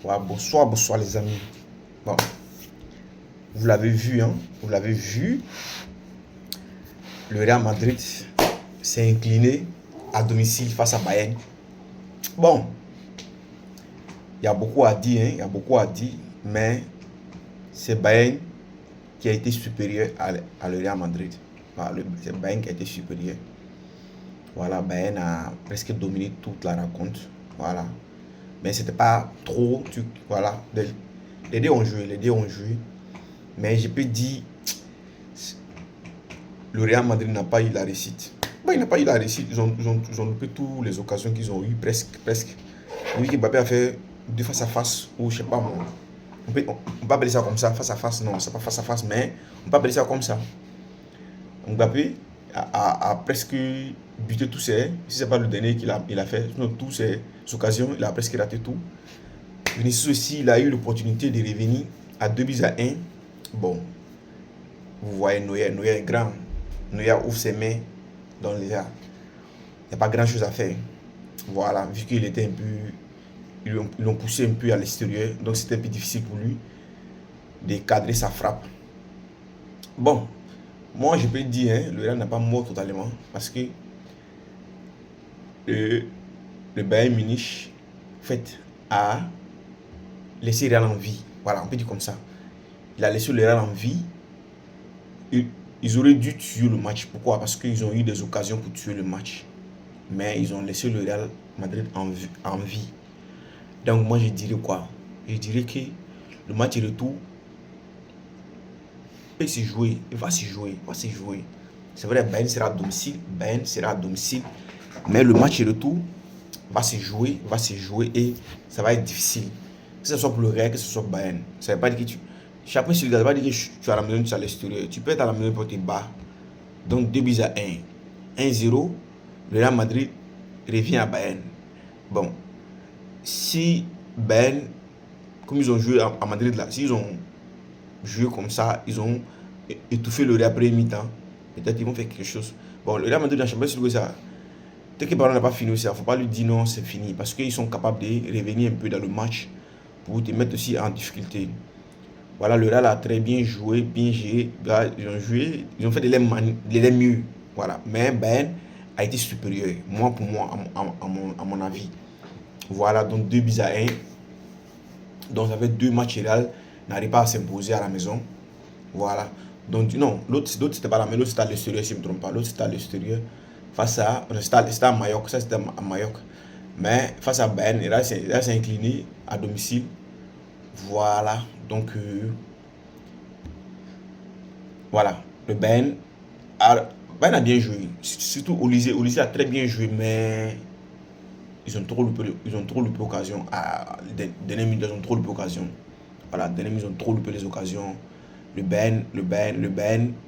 Ouais, bonsoir, bonsoir les amis. Bon, vous l'avez vu, hein, vous l'avez vu, le Real Madrid s'est incliné à domicile face à Bayern. Bon, il y a beaucoup à dire, hein, il y a beaucoup à dire, mais c'est Bayern qui a été supérieur à le Real Madrid. Voilà, c'est Bayern qui a été supérieur. Voilà, Bayern a presque dominé toute la rencontre. Voilà. Mais c'était pas trop. Voilà. Les deux ont joué, les deux ont joué. Mais je peux dire, le Real Madrid n'a pas eu la réussite. Bon, il n'a pas eu la réussite. Ils ont loupé toutes les occasions qu'ils ont eues, presque, presque. Oui, que Mbappé a fait deux face à face, ou je sais pas moi. On peut pas appeler ça comme ça, face à face, non, c'est pas face à face, mais on peut appeler ça comme ça. Mbappé a presque buté tous ses, si c'est pas le dernier qu'il a fait, sinon tous ses occasions, il a presque raté tout. Vinicius aussi, il a eu l'opportunité de revenir à 2 buts à 1. Bon, vous voyez Neuer est grand. Neuer ouvre ses mains dans les airs. Il n'y a pas grand chose à faire. Voilà, vu qu'il était un peu. Ils l'ont poussé un peu à l'extérieur, donc c'était un peu difficile pour lui de cadrer sa frappe. Bon, moi je peux dire, hein, le Real n'a pas mort totalement parce que le Bayern Munich fait, a laissé le Real en vie. Voilà, on peut dire comme ça. Il a laissé le Real en vie. Ils auraient dû tuer le match. Pourquoi? Parce qu'ils ont eu des occasions pour tuer le match. Mais ils ont laissé le Real Madrid en vie. Donc moi je dirais quoi? Je dirais que le match retour peut se jouer, il va se jouer, il va se jouer. C'est vrai, Bayern sera à domicile, mais le match retour va se jouer et ça va être difficile. Que ce soit pour le Real, que ce soit Bayern. Ça ne veut pas dire que chacun se regarde, ça ne veut pas dire que tu es à la maison, tu es à l'extérieur. Tu peux être à la maison pour te battre. Donc 2 buts à 1. 1-0, le Real Madrid revient à Bayern. Bon, si Bayern, comme ils ont joué à Madrid là, s'ils ont joué comme ça, ils ont étouffé le Real après mi-temps, peut-être ils vont faire quelque chose. Bon, le Real Madrid dans la Champions League, ça, dès que le ballon n'a pas fini aussi, il ne faut pas lui dire non, c'est fini, parce qu'ils sont capables de revenir un peu dans le match pour te mettre aussi en difficulté. Voilà, le Real a très bien joué, bien géré, ils ont joué, ils ont fait de les mieux. Voilà, mais Ben a été supérieur, pour moi, à mon avis. Voilà, donc 2 buts à 1. Donc ça fait deux matchs Real n'arrive pas à s'imposer à la maison. Voilà. Donc non, l'autre c'était pas la maison, l'autre c'était à l'extérieur, si je ne me trompe pas. L'autre c'était à l'extérieur. Face à. C'était à Mallorca, ça c'était à Mallorca. Mais face à Bayern, Real s'est incliné à domicile. Voilà. Donc voilà. Le Bayern a bien joué. Surtout Olysée a très bien joué, mais ils ont trop loupé l'occasion. Dernière minute, ils ont trop loupé l'occasion. Voilà, dernière minute, ils ont trop loupé les occasions. Le Bayern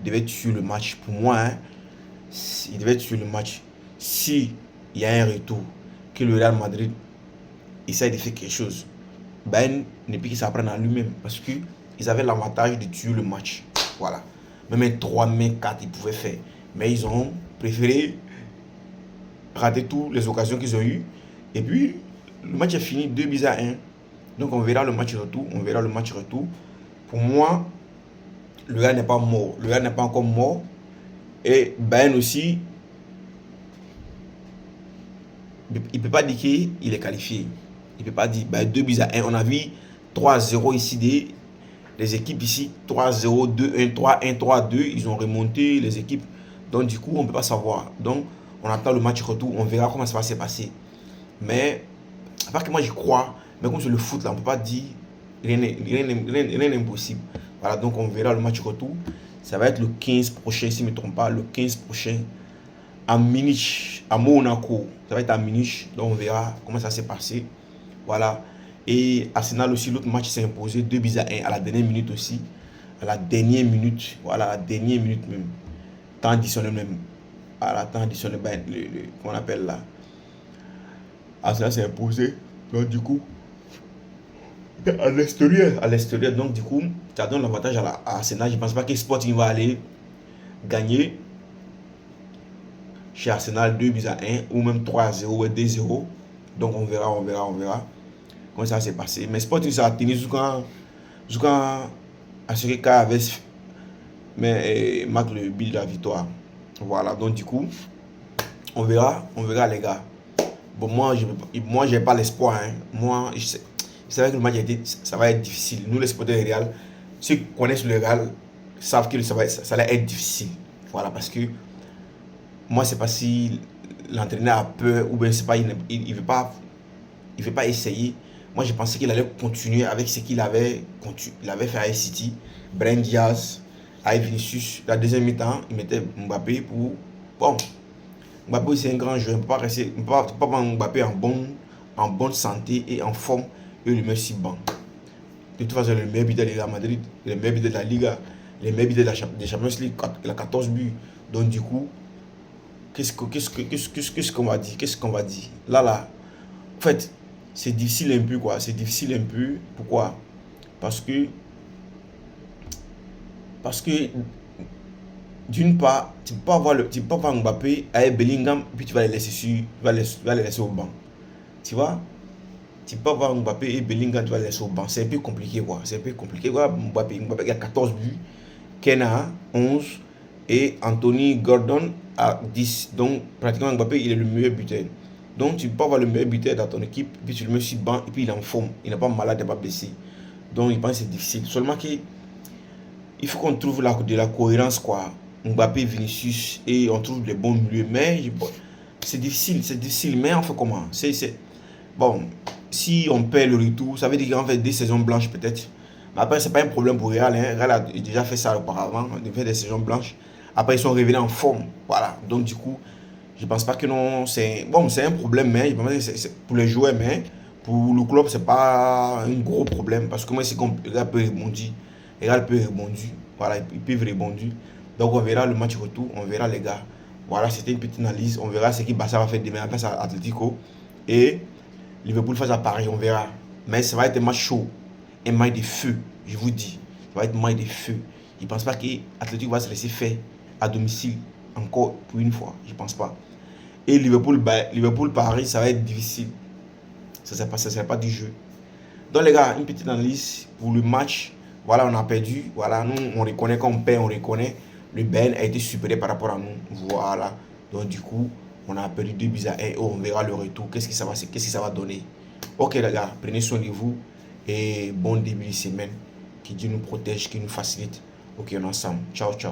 devait tuer le match. Pour moi, hein, il devait tuer le match. Si il y a un retour, que le Real Madrid essaie de faire quelque chose, Bayern ne peut qu'il s'apprenne à lui-même. Parce qu'ils avaient l'avantage de tuer le match. Voilà. Même 3, même 4, ils pouvaient faire. Mais ils ont préféré rater toutes les occasions qu'ils ont eues. Et puis, le match est fini 2 buts à 1. Donc, on verra le match retour. Pour moi, le Real n'est pas mort. Le Real n'est pas encore mort. Et Bayern aussi, il ne peut pas dire qu'il est qualifié. Il ne peut pas dire 2 buts à 1. On a vu 3-0 ici, les équipes ici, 3-0, 2-1, 3-1, 3-2. Ils ont remonté les équipes. Donc du coup, on ne peut pas savoir. Donc, on attend le match retour. On verra comment ça va se passer. Mais, à part que moi j'y crois, mais comme c'est le foot, là, on ne peut pas dire rien n'est impossible. Voilà, donc on verra le match retour. Ça va être le 15 prochain, si je ne me trompe pas, le 15 prochain à Munich, à Monaco. Ça va être à Munich, donc on verra comment ça s'est passé. Voilà. Et Arsenal aussi, l'autre match s'est imposé 2 buts à 1 à la dernière minute aussi. À la dernière minute, voilà, à la dernière minute même. Temps additionnel même. À la temps additionnel, qu'on appelle là. Arsenal s'est imposé. Donc du coup, à l'extérieur, donc du coup, ça donne l'avantage à Arsenal. Je ne pense pas que Sporting va aller gagner chez Arsenal 2 buts à 1 ou même 3-0 ou 2-0. Donc on verra. comment ça s'est passé. Mais Sporting, ça a tenu jusqu'à ce que Kai avait marque le but de la victoire. Voilà, donc du coup, on verra les gars. Bon, moi, j'ai pas l'espoir. Hein. Moi, c'est vrai que le match ça va être difficile. Nous, les supporters du Real, ceux qui connaissent le Real savent que ça va être difficile. Voilà, parce que moi, c'est pas si l'entraîneur a peur ou bien c'est pas, il veut pas essayer. Moi, je pensais qu'il allait continuer avec ce qu'il avait fait à City. Brahim Diaz, avec Vinicius. La deuxième mi-temps, il mettait Mbappé pour... Bon, Mbappé c'est un grand joueur. On ne peut pas Mbappé en bonne santé et en forme et le mettre si bon. De toute façon, le meilleur buteur de Real Madrid, le meilleur buteur de la Liga, le meilleur buteur de Champions League, il a 14 buts. Donc du coup, qu'est-ce qu'on va dire? Qu'est-ce qu'on va dire? Là, en fait, c'est difficile un peu quoi. C'est difficile un peu. Pourquoi? Parce que d'une part, tu peux pas avoir Mbappé avec Bellingham, puis tu vas les laisser au banc. Tu vois? Tu peux pas avoir Mbappé et Bellingham, tu vas les laisser au banc. C'est un peu compliqué quoi. C'est un peu compliqué. Voilà, Mbappé il a 14 buts, Kena 11 et Anthony Gordon a 10. Donc pratiquement Mbappé il est le meilleur buteur. Donc tu peux pas avoir le meilleur buteur dans ton équipe, puis tu le mets sur le banc et puis il est en forme. Il n'est pas malade, il n'est pas blessé. Donc il pense que c'est difficile. Seulement qu'il faut qu'on trouve de la cohérence quoi. Mbappé, Vinicius et on trouve les bons milieux. Mais c'est difficile. Mais on fait comment? Bon, si on perd le retour, ça veut dire qu'on fait des saisons blanches peut-être. Mais après, c'est pas un problème pour Real. Hein. Real a déjà fait ça auparavant, de faire des saisons blanches. Après, ils sont revenus en forme. Voilà. Donc, du coup, je pense pas que non. C'est un problème, mais je pense que c'est pour les joueurs, mais pour le club, c'est pas un gros problème. Parce que moi, c'est qu'on Real peut rebondir. Real peut rebondir. Voilà, ils peuvent rebondir. Donc, on verra le match retour. On verra les gars. Voilà, c'était une petite analyse. On verra ce que Barça va faire demain face à Atlético. Et Liverpool face à Paris, on verra. Mais ça va être un match chaud. Un match de feu, je vous dis. Ça va être un match de feu. Je ne pense pas que l'Atlético va se laisser faire à domicile encore pour une fois. Je ne pense pas. Et Liverpool-Paris, ça va être difficile. Ça ne sera pas du jeu. Donc les gars, une petite analyse pour le match. Voilà, on a perdu. Voilà, nous, on reconnaît qu'on perd, on reconnaît. Le Bayern a été supérieur par rapport à nous. Voilà. Donc du coup, on a perdu 2 buts à 1. On verra le retour. Qu'est-ce que ça va donner? Ok les gars, prenez soin de vous. Et bon début de semaine. Que Dieu nous protège, qu'il nous facilite. Ok, on est ensemble. Ciao, ciao.